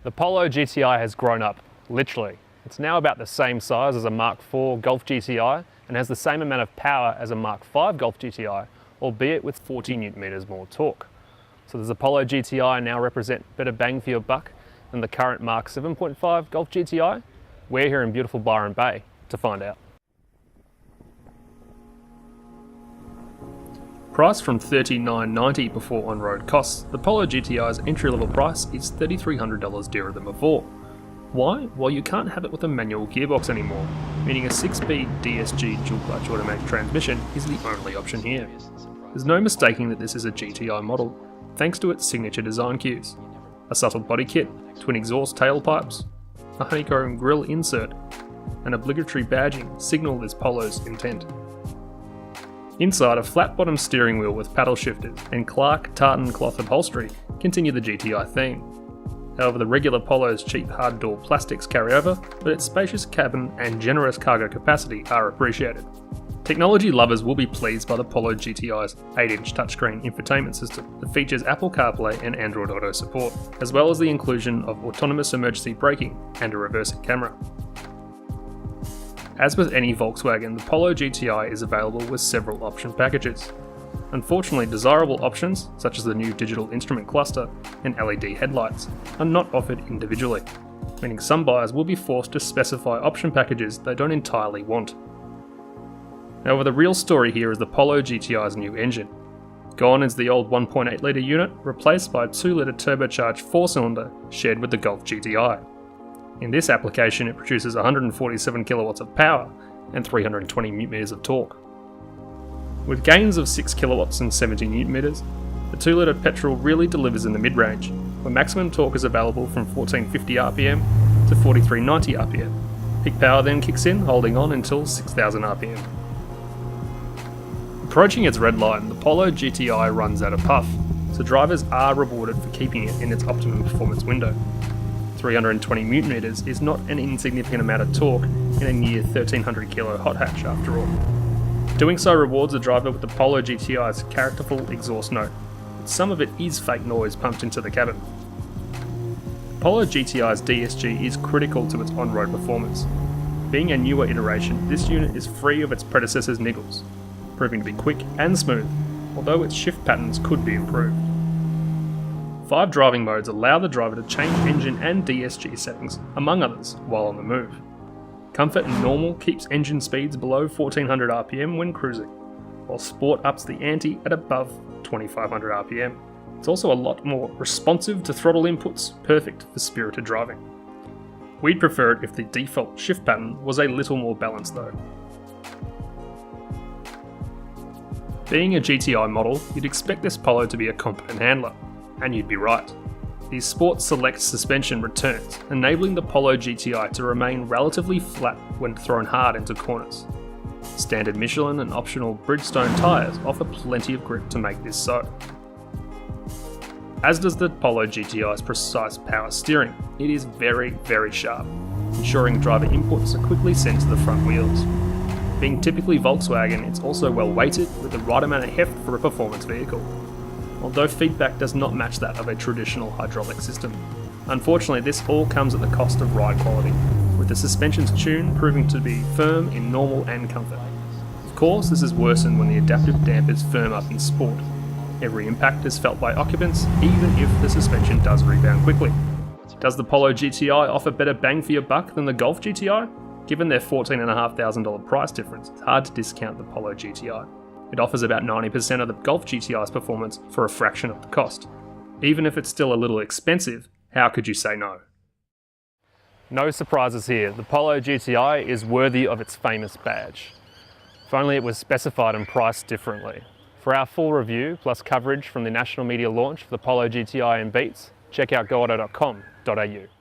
The Polo GTI has grown up, literally. It's now about the same size as a Mark IV Golf GTI and has the same amount of power as a Mark V Golf GTI, albeit with 40 Nm more torque. So does the Polo GTI now represent better bang for your buck than the current Mark 7.5 Golf GTI? We're here in beautiful Byron Bay to find out. Priced from $39.90 before on-road costs, the Polo GTI's entry-level price is $3,300 dearer than before. Why? Well, you can't have it with a manual gearbox anymore, meaning a 6-speed DSG dual-clutch automatic transmission is the only option here. There's no mistaking that this is a GTI model, thanks to its signature design cues. A subtle body kit, twin exhaust tailpipes, a honeycomb grille insert, and obligatory badging signal this Polo's intent. Inside, a flat-bottom steering wheel with paddle shifters and Clark tartan cloth upholstery continue the GTI theme. However, the regular Polo's cheap hard door plastics carry over, but its spacious cabin and generous cargo capacity are appreciated. Technology lovers will be pleased by the Polo GTI's 8-inch touchscreen infotainment system that features Apple CarPlay and Android Auto support, as well as the inclusion of autonomous emergency braking and a reversing camera. As with any Volkswagen, the Polo GTI is available with several option packages. Unfortunately, desirable options, such as the new digital instrument cluster and LED headlights, are not offered individually, meaning some buyers will be forced to specify option packages they don't entirely want. However, the real story here is the Polo GTI's new engine. Gone is the old 1.8 litre unit, replaced by a 2 litre turbocharged 4-cylinder shared with the Golf GTI. In this application, it produces 147 kilowatts of power and 320 Nm of torque. With gains of 6 kilowatts and 70 Nm, the 2 litre petrol really delivers in the mid-range, where maximum torque is available from 1450 RPM to 4390 RPM. Peak power then kicks in, holding on until 6000 RPM. Approaching its red line, the Polo GTI runs at a puff, so drivers are rewarded for keeping it in its optimum performance window. 320 Nm is not an insignificant amount of torque in a near 1300 kilo hot hatch after all. Doing so rewards the driver with the Polo GTI's characterful exhaust note, but some of it is fake noise pumped into the cabin. Polo GTI's DSG is critical to its on-road performance. Being a newer iteration, this unit is free of its predecessor's niggles, proving to be quick and smooth, although its shift patterns could be improved. 5 driving modes allow the driver to change engine and DSG settings, among others, while on the move. Comfort and Normal keeps engine speeds below 1400 RPM when cruising, while Sport ups the ante at above 2500 RPM. It's also a lot more responsive to throttle inputs, perfect for spirited driving. We'd prefer it if the default shift pattern was a little more balanced though. Being a GTI model, you'd expect this Polo to be a competent handler. And you'd be right. The Sport Select suspension returns, enabling the Polo GTI to remain relatively flat when thrown hard into corners. Standard Michelin and optional Bridgestone tyres offer plenty of grip to make this so. As does the Polo GTI's precise power steering. It is very, very sharp, ensuring driver inputs are quickly sent to the front wheels. Being typically Volkswagen, it's also well weighted with the right amount of heft for a performance vehicle, although feedback does not match that of a traditional hydraulic system. Unfortunately, this all comes at the cost of ride quality, with the suspension's tune proving to be firm in normal and comfort. Of course, this is worsened when the adaptive dampers firm up in Sport. Every impact is felt by occupants, even if the suspension does rebound quickly. Does the Polo GTI offer better bang for your buck than the Golf GTI? Given their $14,500 price difference, it's hard to discount the Polo GTI. It offers about 90% of the Golf GTI's performance for a fraction of the cost. Even if it's still a little expensive, how could you say no? No surprises here, the Polo GTI is worthy of its famous badge. If only it was specified and priced differently. For our full review, plus coverage from the national media launch for the Polo GTI in Beats, check out GoAuto.com.au.